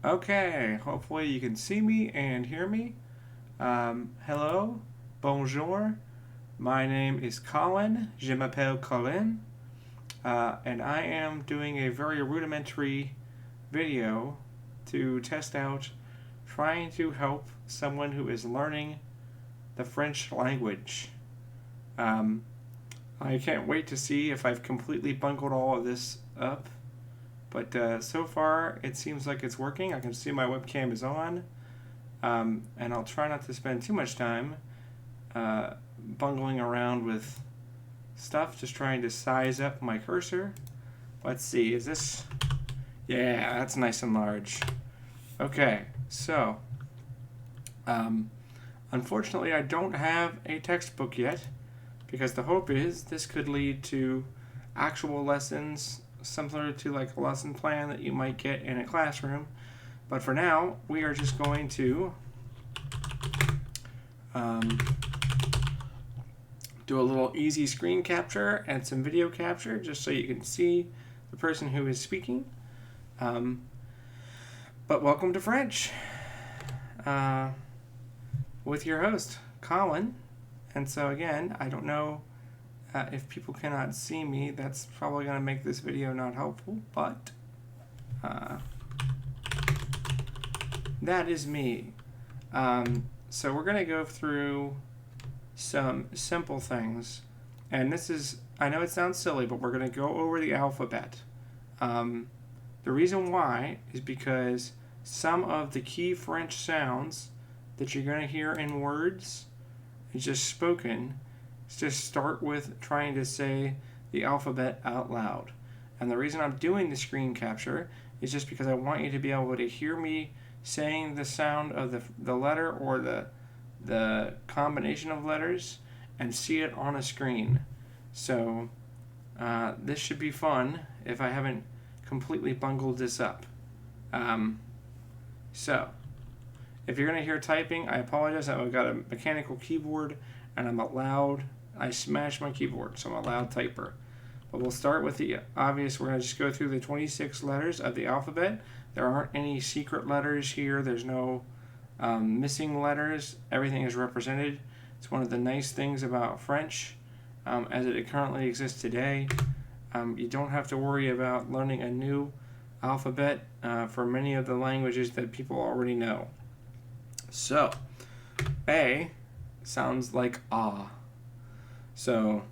Okay, hopefully you can see me and hear me. Hello, bonjour. My name is Colin. Je m'appelle Colin. And I am doing a very rudimentary video to test out trying to help someone who is learning the French language. Um, I can't wait to see if I've completely bungled all of this up. But so far, it seems like it's working. I can see my webcam is on. And I'll try not to spend too much time bungling around with stuff, just trying to size up my cursor. Let's see, is this. Yeah, that's nice and large. Okay, so. Um, Unfortunately, I don't have a textbook yet because the hope is this could lead to actual lessons similar to like a lesson plan that you might get in a classroom. But for now, we are just going to um, do a little easy screen capture and some video capture just so you can see the person who is speaking. Um, but welcome to French uh, with your host, Colin. And so, again, I don't know if people cannot see me, that's probably going to make this video not helpful, but that is me. So we're going to go through some simple things. And this is, I know it sounds silly, but we're going to go over the alphabet. The reason why is because some of the key French sounds that you're going to hear in words is just spoken. Just start with trying to say the alphabet out loud. And the reason I'm doing the screen capture is just because I want you to be able to hear me saying the sound of the letter or the combination of letters and see it on a screen. So this should be fun if I haven't completely bungled this up. So if you're going to hear typing, I apologize. I've got a mechanical keyboard and I smash my keyboard, so I'm a loud typer. But we'll start with the obvious. We're going to just go through the 26 letters of the alphabet. There aren't any secret letters here. There's no missing letters. Everything is represented. It's one of the nice things about French as it currently exists today. You don't have to worry about learning a new alphabet for many of the languages that people already know. So, A sounds like ah. So,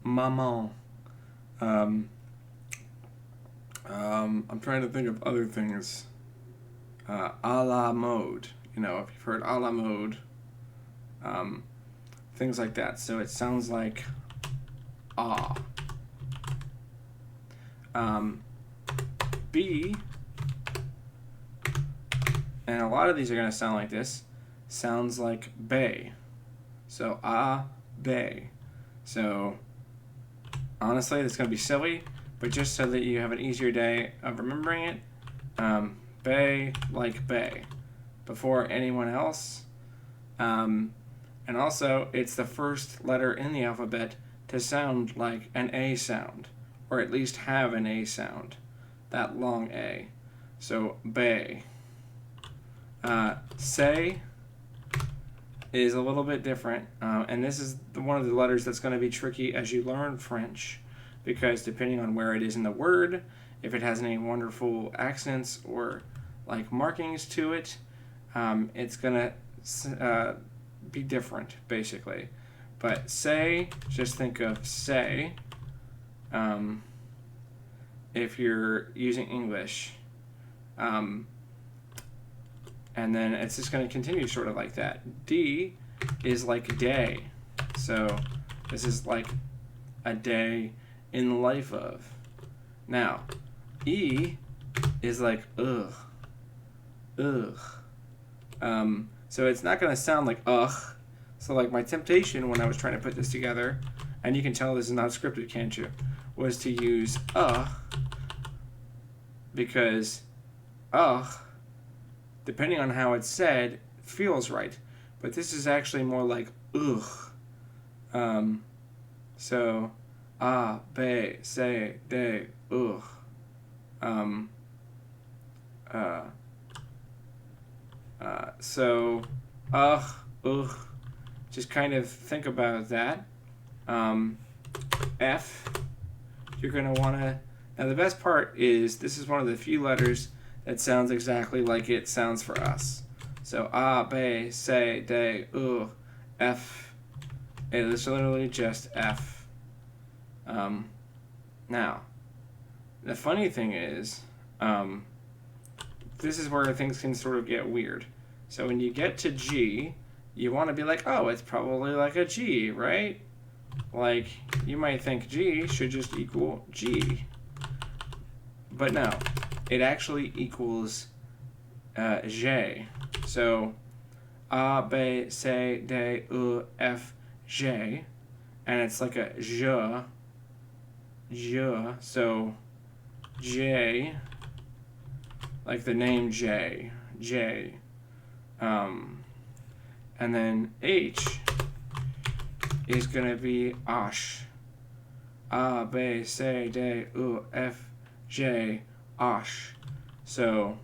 maman. I'm trying to think of other things. A la mode. You know, if you've heard a la mode, things like that. So it sounds like ah. B, and a lot of these are going to sound like this, sounds like bay. So bay. So honestly, it's going to be silly, but just so that you have an easier day of remembering it, bay like bay before anyone else. And also, it's the first letter in the alphabet to sound like an A sound, or at least have an A sound, that long A. So, bay. Say is a little bit different, and this is one of the letters that's going to be tricky as you learn French, because depending on where it is in the word, if it has any wonderful accents or like markings to it, it's going to be different, basically. But say, just think of say, if you're using English. And then it's just going to continue sort of like that. D is like day. So this is like a day in the life of. Now, E is like ugh. Ugh. So it's not going to sound like ugh. So like my temptation when I was trying to put this together, and you can tell this is not scripted, can't you, was to use because depending on how it's said, feels right. But this is actually more like ugh. So, be, say, de, ugh. So, ugh. Just kind of think about that. F, you're going to want to... Now, the best part is this is one of the few letters that sounds exactly like it sounds for us. So, A, B, C, D, U, F. It is literally just F. Now, the funny thing is, this is where things can sort of get weird. So when you get to G, you want to be like, oh, it's probably like a G, right? Like, you might think G should just equal G. But no, it actually equals J. So, A, B, C, D, U, F, J. And it's like a J. So, J, like the name J. And then H is going to be Osh. A, B, C, D, U, F, J, Osh. So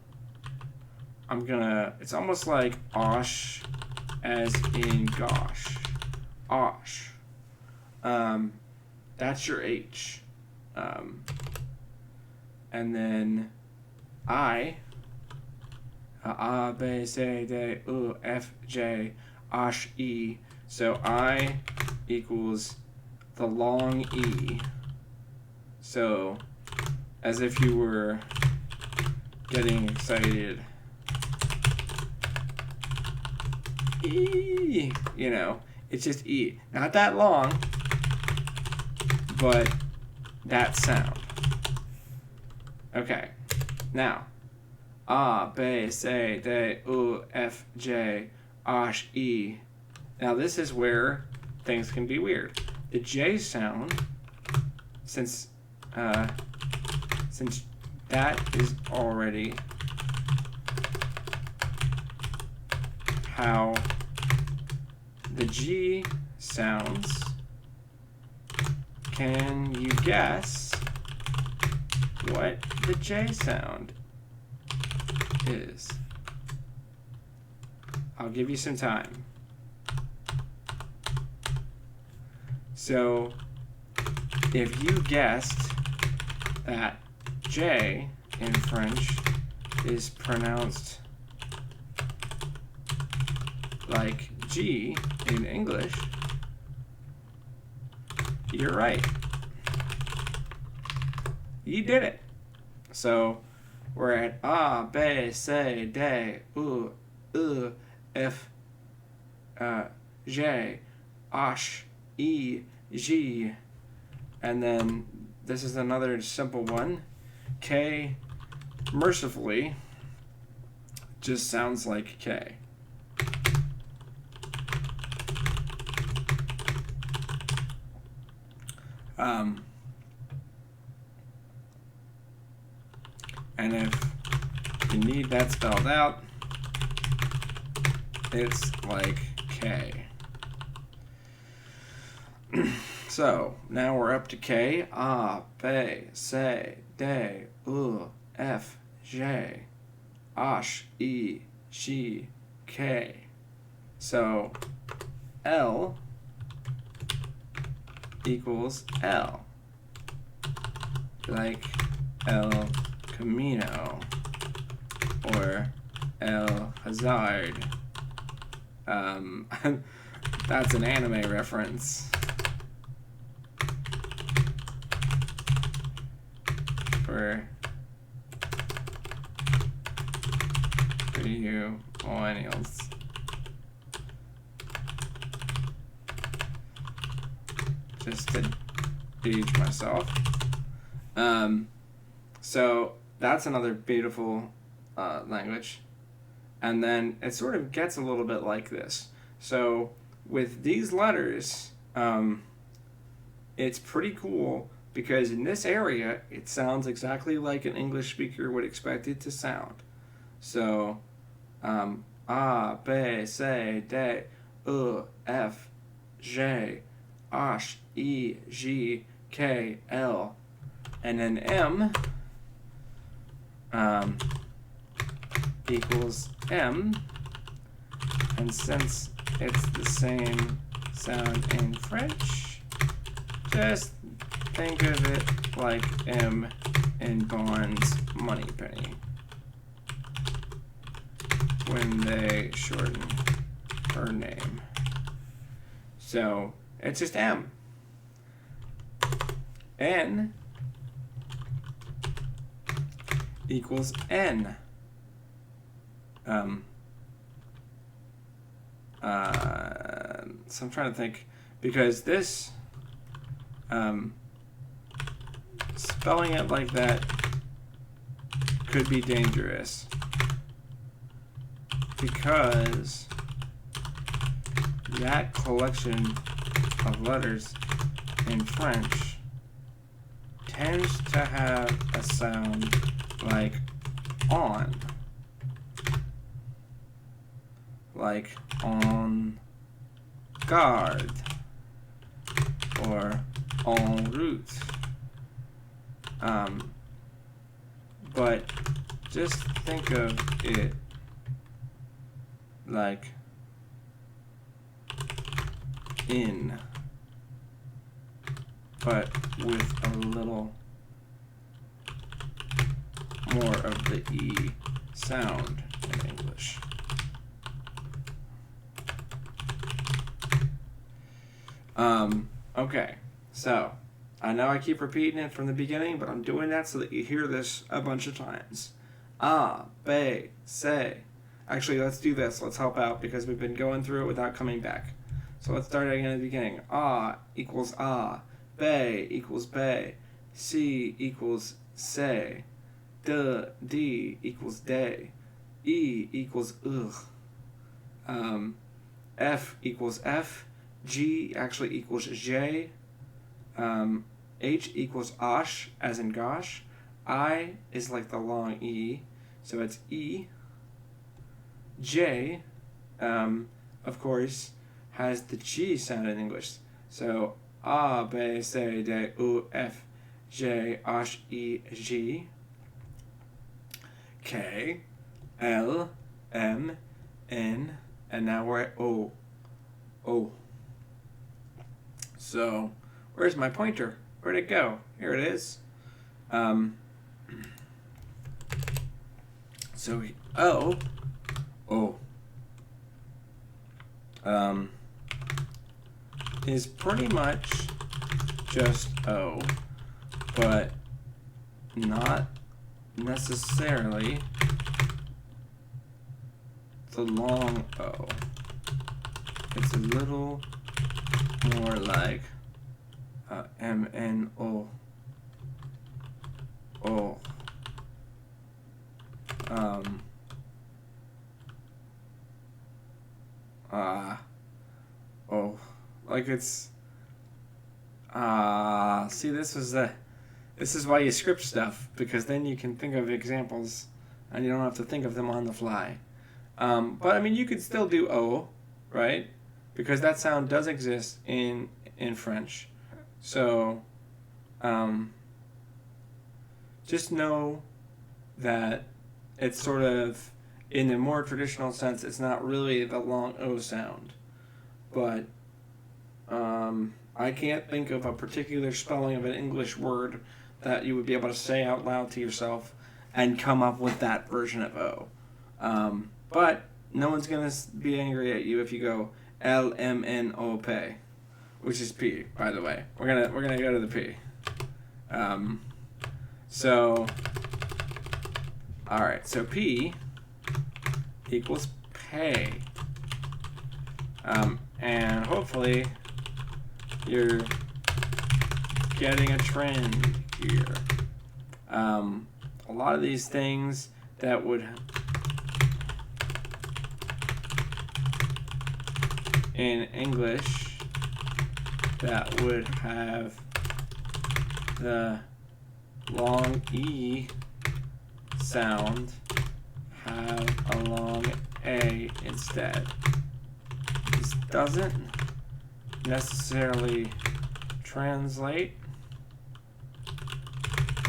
I'm going to, it's almost like Osh as in gosh. Osh. That's your H. And then I, A, B, C, D, U, F, J, Osh, E. So I equals the long E. So as if you were getting excited. E, you know, it's just E. Not that long, but that sound. Okay, now, A, B, C, D, U, F, J, Osh, E. Now this is where things can be weird. The J sound, since that is already how the G sounds, can you guess what the J sound is? I'll give you some time. So, if you guessed that J in French is pronounced like G in English, you're right. You did it. So we're at A, B, C, D, U, F, J, Osh, E, G. And then this is another simple one. K, mercifully, just sounds like K. And if you need that spelled out, it's like K. So now we're up to K. A, B, C, D, U, F, J, Osh, E, G, K. So L equals L, like El Camino or El Hazard. That's an anime reference. For you millennials. Just to age myself. So that's another beautiful language. And then it sort of gets a little bit like this. So with these letters, it's pretty cool because in this area, it sounds exactly like an English speaker would expect it to sound. So, A, B, C, D, U, F, J, Osh, E, G, K, L. And then M equals M, And since it's the same sound in French, just think of it like M in Bond's Moneypenny when they shorten her name. So it's just M. N equals N. So I'm trying to think, because this, spelling it like that could be dangerous, because that collection of letters in French tends to have a sound like on, like on garde or en route. But just think of it like in, but with a little more of the E sound in English. Okay, so I know I keep repeating it from the beginning, but I'm doing that so that you hear this a bunch of times. Ah, be, say. Actually, let's do this. Let's help out because we've been going through it without coming back. So let's start again at the beginning. Ah equals ah. Be equals be. Si equals say. D equals day. E equals ugh. F equals F. G actually equals J. H equals osh, as in gosh. I is like the long E, so it's E. J, of course, has the G sound in English. So A, B, C, D, U, F, J, osh, E, G. K, L, M, N, and now we're at O. O. So, where's my pointer? Where'd it go? Here it is. So, O. Is pretty much just O, but not necessarily the long O. It's a little more like M-N-O. O. Oh. Like it's see, this is why you script stuff, because then you can think of examples and you don't have to think of them on the fly. But I mean, you could still do O, right? Because that sound does exist in French. So just know that it's sort of, in the more traditional sense, it's not really the long O sound. But I can't think of a particular spelling of an English word that you would be able to say out loud to yourself and come up with that version of O. But no one's going to be angry at you if you go L-M-N-O-P, which is P, by the way. We're gonna go to the P. So, all right. So P equals pay. And hopefully you're getting a trend here. A lot of these things that would in English that would have the long E sound have a long A instead. This doesn't necessarily translate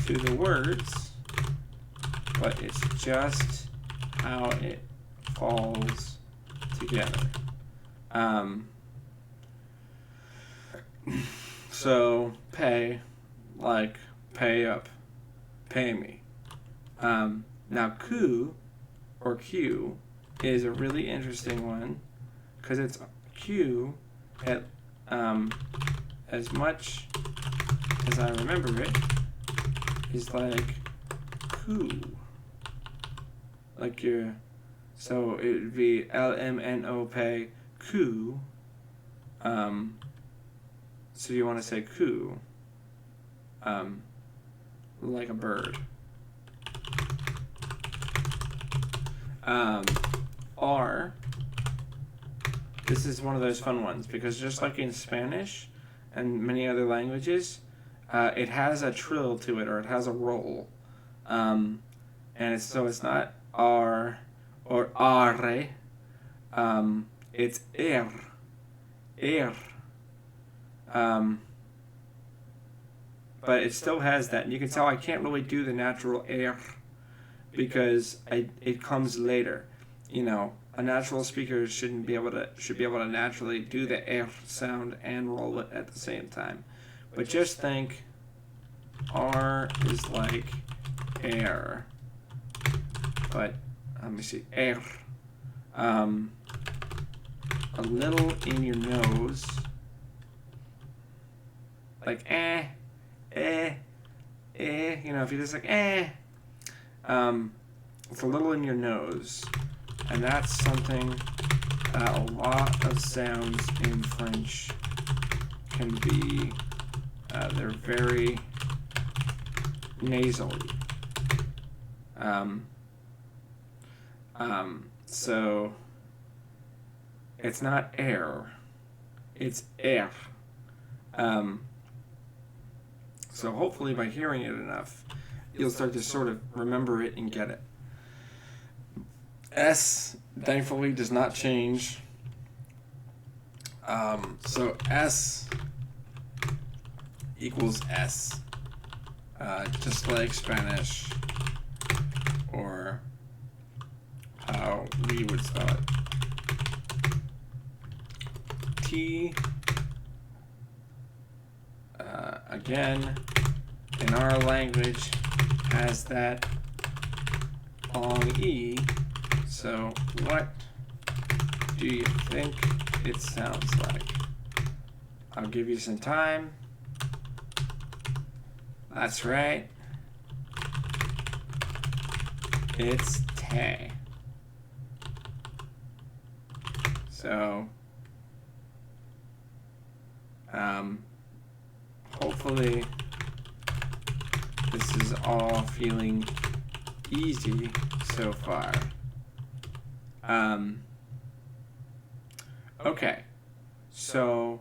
to the words, but it's just how it falls together. So pay, like pay up, pay me. Now Q or Q is a really interesting one because it's Q at as much as I remember it is like Q. Like your, so it would be LMNO pay Q. So you want to say Q, like a bird. R, this is one of those fun ones because just like in Spanish and many other languages, it has a trill to it, or it has a roll. And it's not R or arre, it's er. But it still has that, and you can tell I can't really do the natural air because it comes later. You know, a natural speaker should be able to naturally do the air sound and roll it at the same time. But just think, R is like air, but let me see, air. A little in your nose, like you know, if you just like it's a little in your nose, and that's something a lot of sounds in French can be. They're very nasally. So it's not air, it's air. So hopefully by hearing it enough, you'll start to sort of remember it and get it. S, thankfully, does not change. So S equals S, just like Spanish, or how we would spell it. T, again, in our language, has that long E. So what do you think it sounds like? I'll give you some time. That's right. It's te. So, hopefully this is all feeling easy so far. Okay, so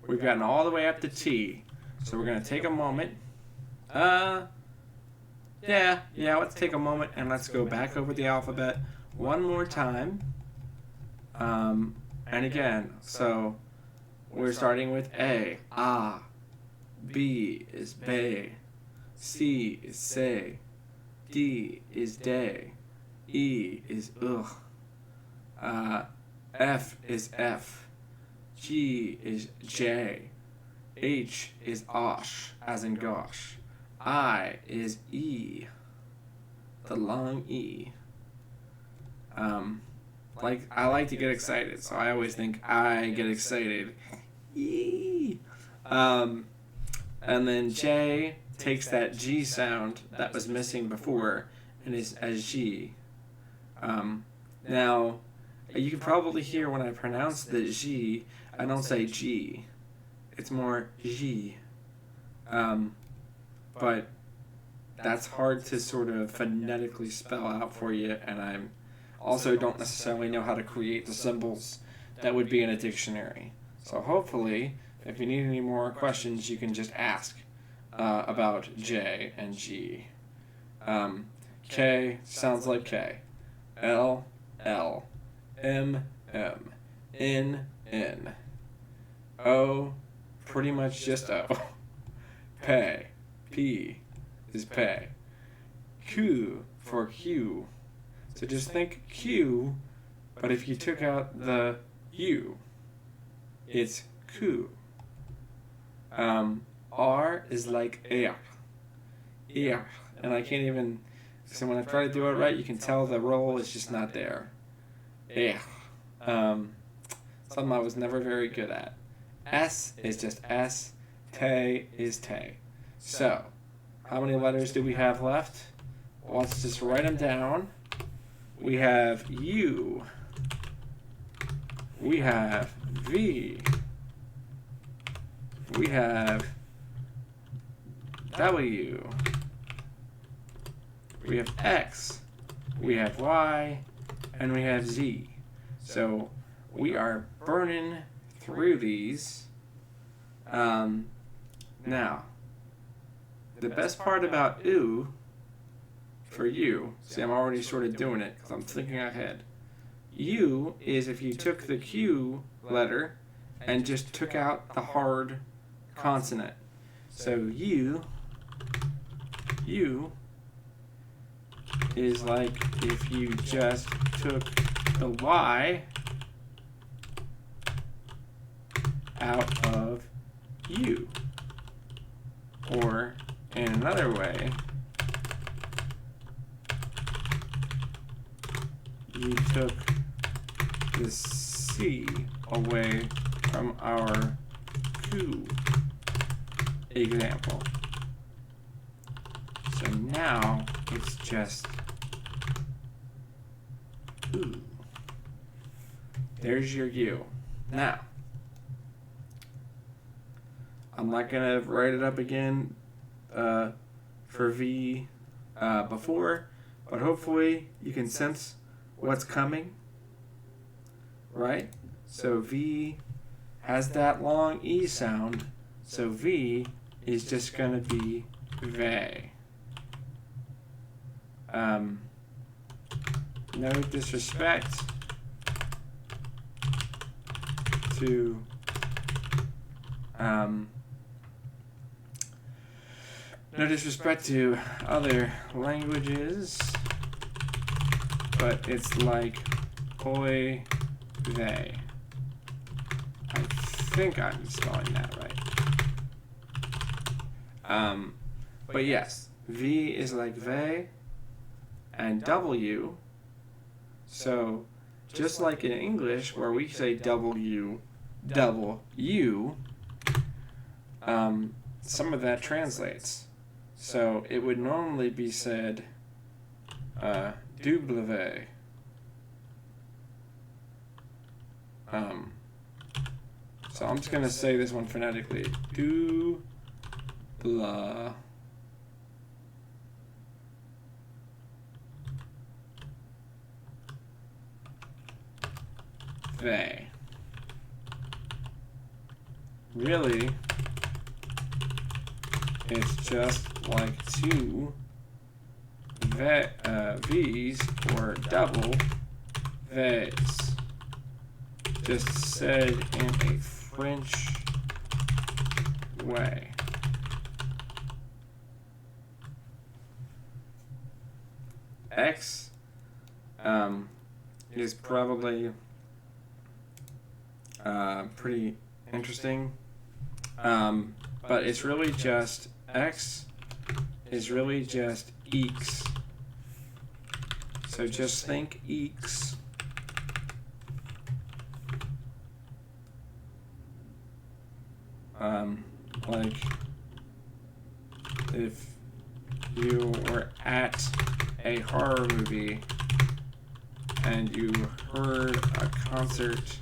we've gotten all the way up to T, so we're going to take a moment. Let's take a moment and let's go back over the alphabet one more time. And again, so we're starting with A, B is bay, C is say, D is day, E is ugh, F is F, G is J, H is osh, as in gosh, I is E, the long E. I like to get excited, so I always think I get excited. E. And then J takes that G sound that was missing before and is as G. Now, you can probably hear when I pronounce the G, I don't say G. It's more G. But that's hard to sort of phonetically spell out for you, and I also don't necessarily know how to create the symbols that would be in a dictionary. So hopefully, if you need any more questions, you can just ask about J and G. K sounds like K. L, L. M, M. N, N. O, pretty much just O. Pay, P is pay. Q for Q So just think Q, but if you took out the U, it's Q. R is like air. Air. And I can't even, so when I try to do it right, you can tell the roll is just not there. Air. Something I was never very good at. S is just S. Te is te. So, how many letters do we have left? Well, let's just write them down. We have U. We have V. We have W. We have X. We have Y. And we have Z. So we are burning through these. Now, the best part about oo for you, see, I'm already sort of doing it because I'm thinking ahead. U is if you took the Q letter and just took out the hard consonant. So U is like if you just took the Y out of U. Or, in another way, you took the C away from our Q example. So now it's just ooh. There's your U. Now, I'm not going to write it up again for V before, but hopefully you can sense what's coming, right? So V has that long E sound, so V is just going to be ve. No disrespect to no disrespect to other languages, but it's like oi they. I think I'm spelling that right. But yes, V is like ve and W. So just like in English where we say W, some of that translates. So it would normally be said W. So I'm just going to say this one phonetically. Du bla. They. Really, it's just like two V's or double V's. Just said in a French way. X is probably pretty interesting, but it's really just X is really just eeks. So just think eeks. Like if you were at a horror movie and you heard a concert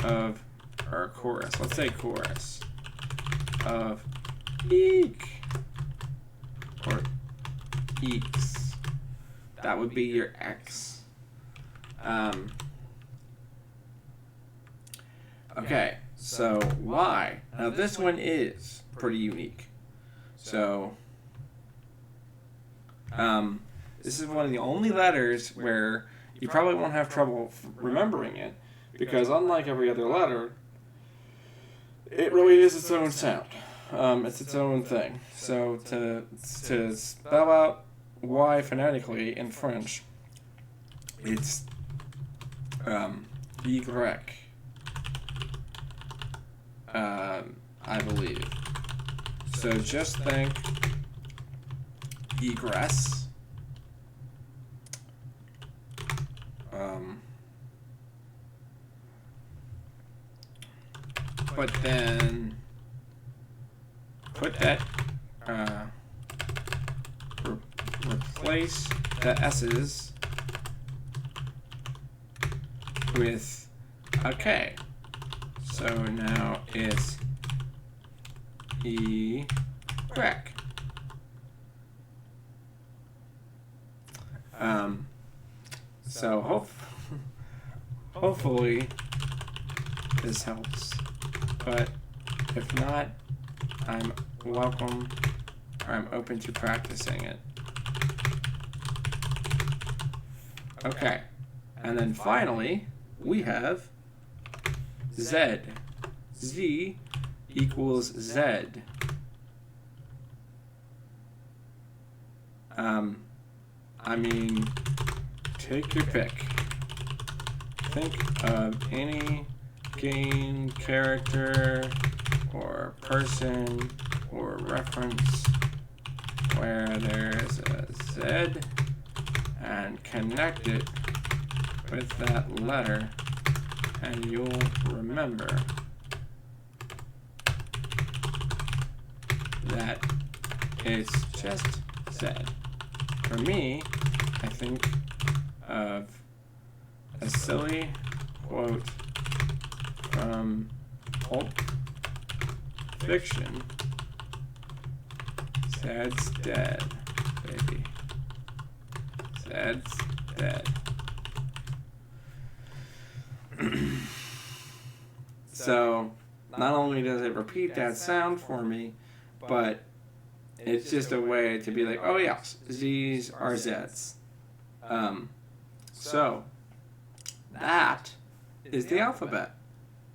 of, or a chorus, let's say chorus, of eek or eeks, that would be your X. Okay, so Y. Now this one is pretty unique. So, this is one of the only letters where you probably won't have trouble remembering it, because unlike every other letter, it really is its own sound. It's its own thing. So to spell out Y phonetically in French, it's Y, I believe. So just think egress, but then put that, replace the S's with a K. So now it's E crack. So hopefully this helps, but if not, I'm welcome, or I'm open to practicing it. Okay, and then finally we have Z. Z equals Z. I mean, take your pick. Think of any game character or person or reference where there's a Z and connect it with that letter, and you'll remember that it's just Z. For me, I think of a silly quote from Pulp Fiction. Zed's dead, baby. Zed's dead. So, not only does it repeat that sound for me, but it's just a way to be like, oh yes, Z's are Z's. So, that is the alphabet.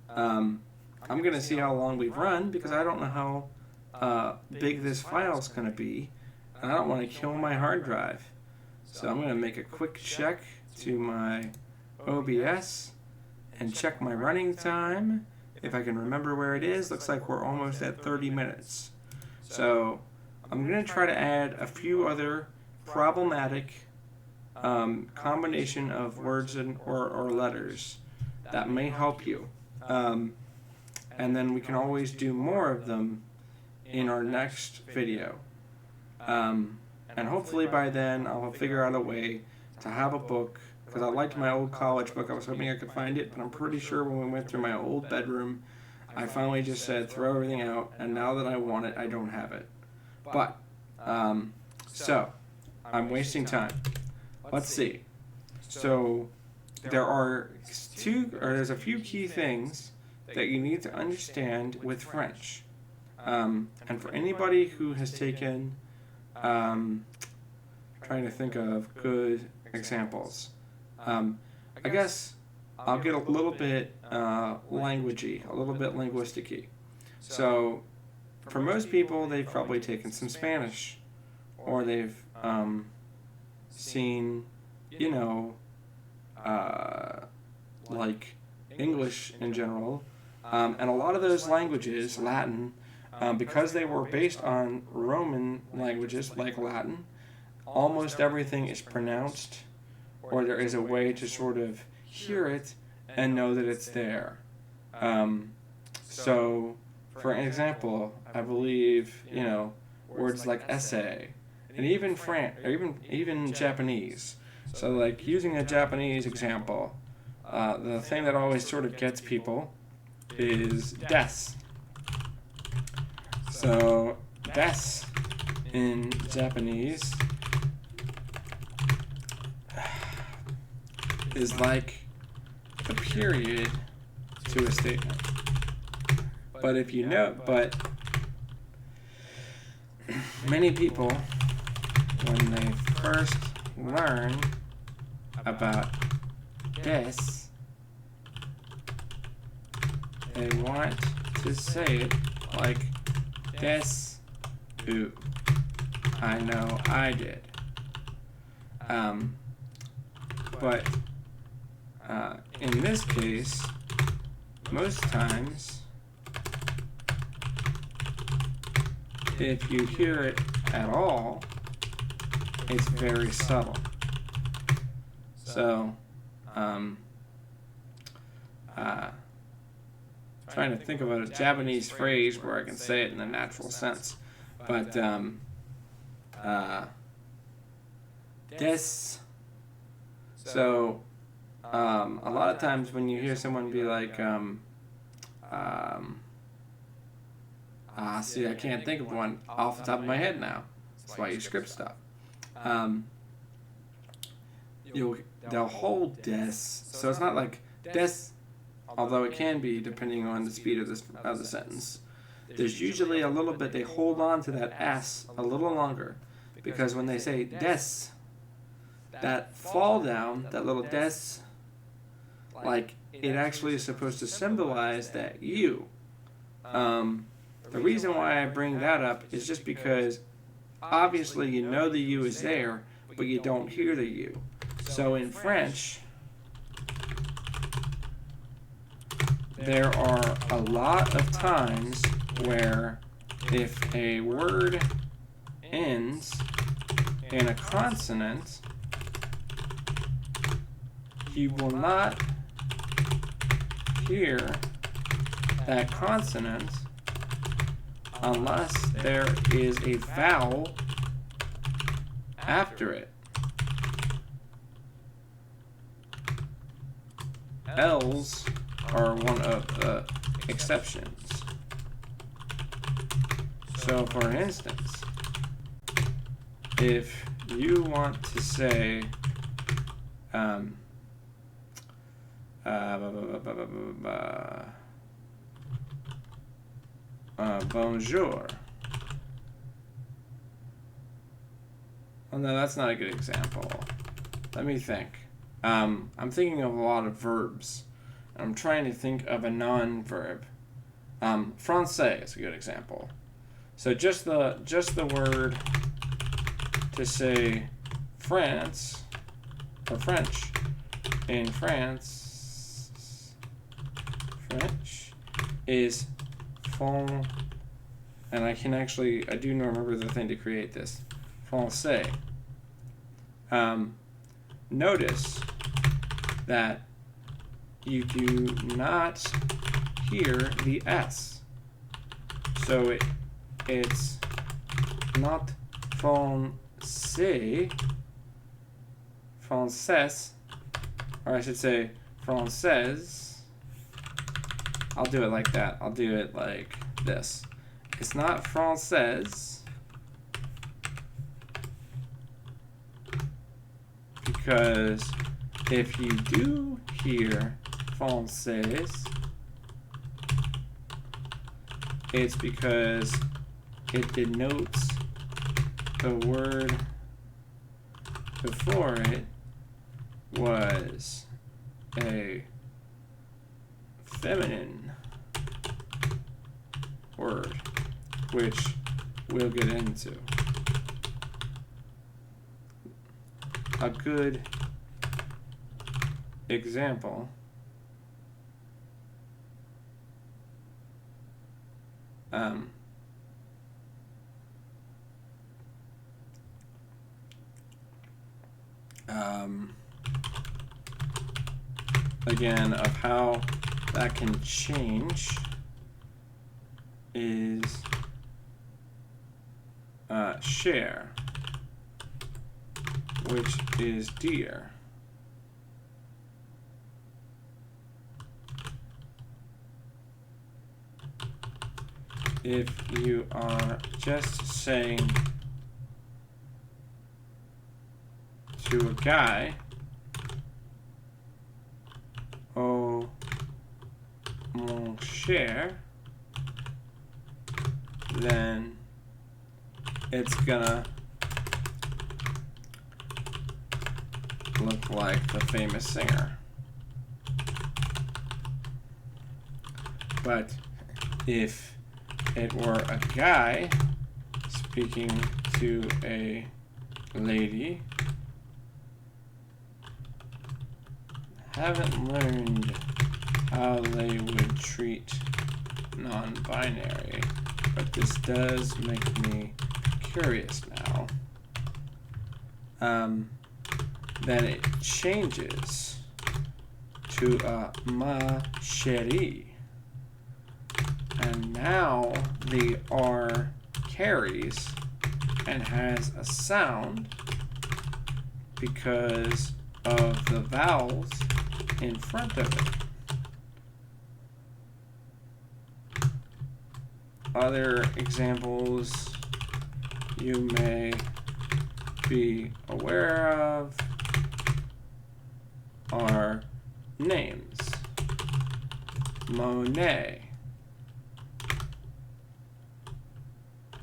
I'm going to see how long we've run because I don't know how big this file is going to be. And I don't want to kill my hard drive. So I'm going to make a quick check to my OBS and check my running time. If I can remember where it is, looks like we're almost at 30 minutes. So I'm going to try to add a few other problematic combination of words or letters that may help you. And then we can always do more of them in our next video. And hopefully by then I'll figure out a way to have a book, because I liked my old college book. I was hoping I could find it, but I'm pretty sure when we went through my old bedroom, I finally just said throw everything out, and now that I want it, I don't have it. But, so, I'm wasting time. Let's see. So, there's a few key things that you need to understand with French. And for anybody who has taken, trying to think of good examples, I guess I'll get a little bit languagey, a little bit linguistic-y. So, for most people, they've probably taken some Spanish, or they've seen, like English in general, and a lot of those languages, Latin, because they were based on Roman languages like Latin, almost everything is pronounced, or there is a way to sort of hear it and know that it's there. So, for an example, I believe, words like essay, and even even Japanese. So, like, using a Japanese example, the thing that always sort of gets people is des. So, des in Japanese is like the period to a statement. But many people, when they first learn about this, they want to say it like this. Ooh, I know I did. But in this case, most times, if you hear it at all, it's very subtle. So, trying to think of a Japanese phrase where I can say it in a natural sense, but des. So, a lot of times when you hear someone be like, see, I can't think of one off the top of my head now. That's why you script stuff. They'll hold des, so it's not like des, although it can be depending on the speed of the sentence. There's usually a little bit, they hold on to that s a little longer, because when they say des, that fall down, that little des, like it actually is supposed to symbolize that you. The reason why I bring that up is just because obviously you know the U is there, but you don't hear the U. So in French, there are a lot of times where if a word ends in a consonant, you will not hear that consonant unless there is a vowel after it. L's are one of the exceptions. So for instance, if you want to say bonjour. Oh no, that's not a good example. Let me think. I'm thinking of a lot of verbs. I'm trying to think of a non-verb. Français is a good example. So just the word to say France or French in France, French is fond, and I do remember the thing to create this. Français. Notice that you do not hear the S. So it's not français, française, or I should say française. I'll do it like that. I'll do it like this. It's not française, because if you do hear française, it's because it denotes the word before it was a feminine word, which we'll get into. A good example again of how that can change is share, which is dear. If you are just saying to a guy, oh mon cher, then it's gonna look like the famous singer. But if it were a guy speaking to a lady, haven't learned how they would treat non-binary, but this does make me curious now. Then it changes to a ma chérie. And now the R carries and has a sound because of the vowels in front of it. Other examples you may be aware of are names. Monet.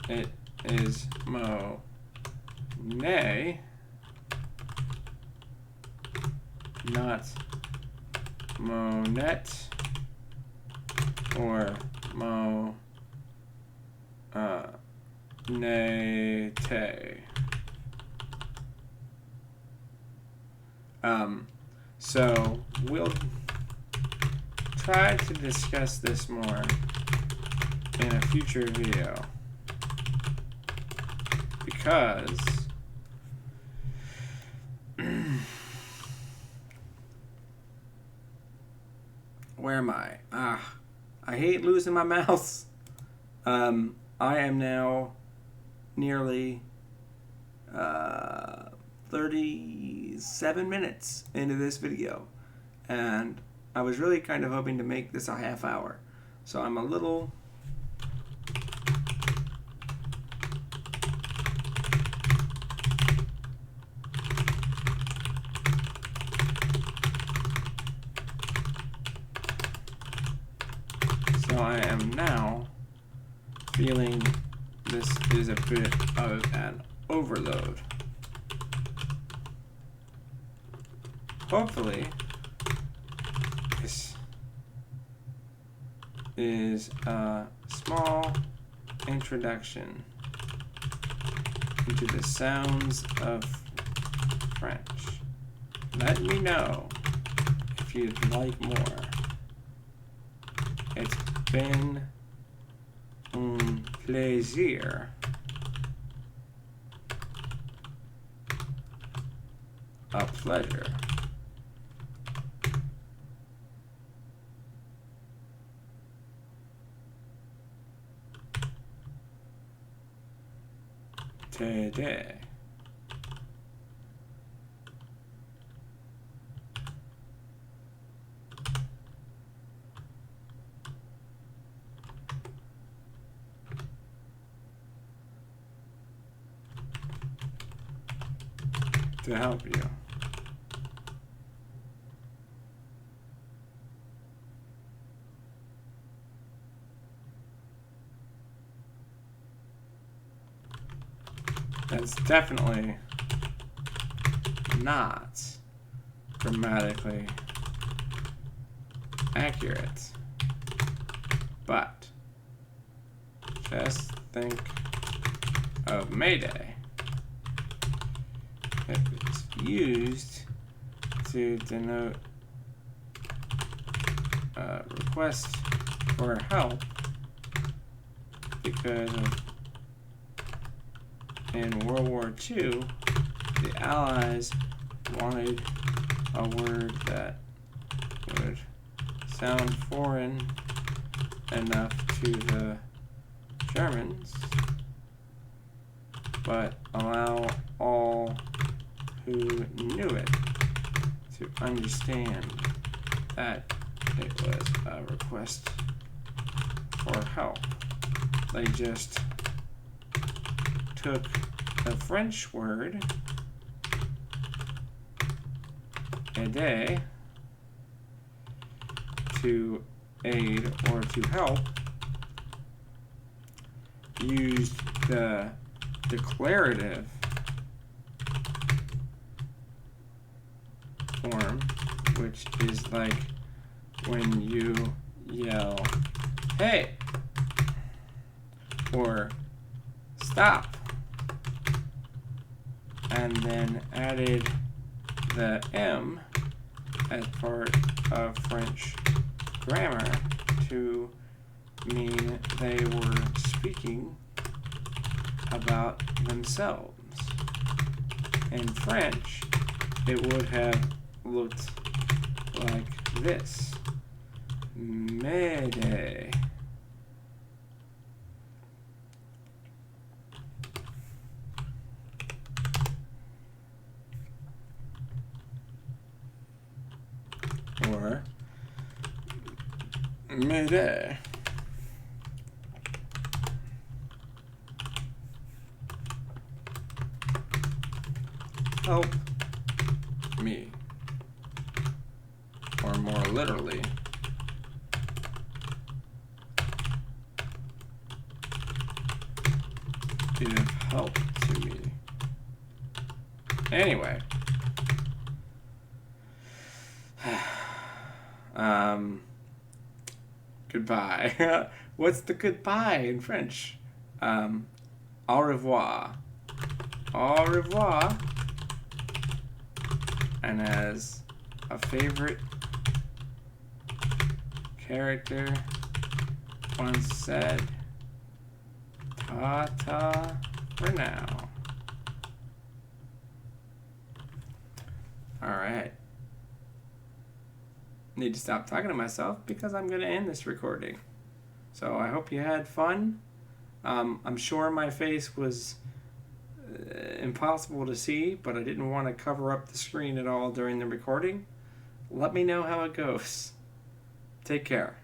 It is Monet, not Monette or Monete. So we'll try to discuss this more in a future video, because where am I? I hate losing my mouse. I am now nearly 37 minutes into this video, and I was really kind of hoping to make this a half hour, so I'm a little I am now feeling this is a bit of an overload. Hopefully, this is a small introduction into the sounds of French. Let me know if you'd like more. It's been un plaisir. A pleasure. Today. To help you. That's definitely not grammatically accurate, but just think of Mayday. It's used to denote a request for help because in World War II, the Allies wanted a word that would sound foreign enough to the Germans, but allow all who knew it to understand that it was a request for help. They just took the French word aider, to aid or to help, used the declarative form, which is like when you yell, "Hey," or "Stop," and then added the M as part of French grammar to mean they were speaking about themselves. In French, it would have looked like this. M'aider. Or m'aider. Help me. Or more literally, give help to me. Anyway. Goodbye. What's the goodbye in French? Au revoir. Au revoir. And as a favorite character once said, ta-ta for now. Alright. Need to stop talking to myself because I'm going to end this recording. So I hope you had fun. I'm sure my face was impossible to see, but I didn't want to cover up the screen at all during the recording. Let me know how it goes. Take care.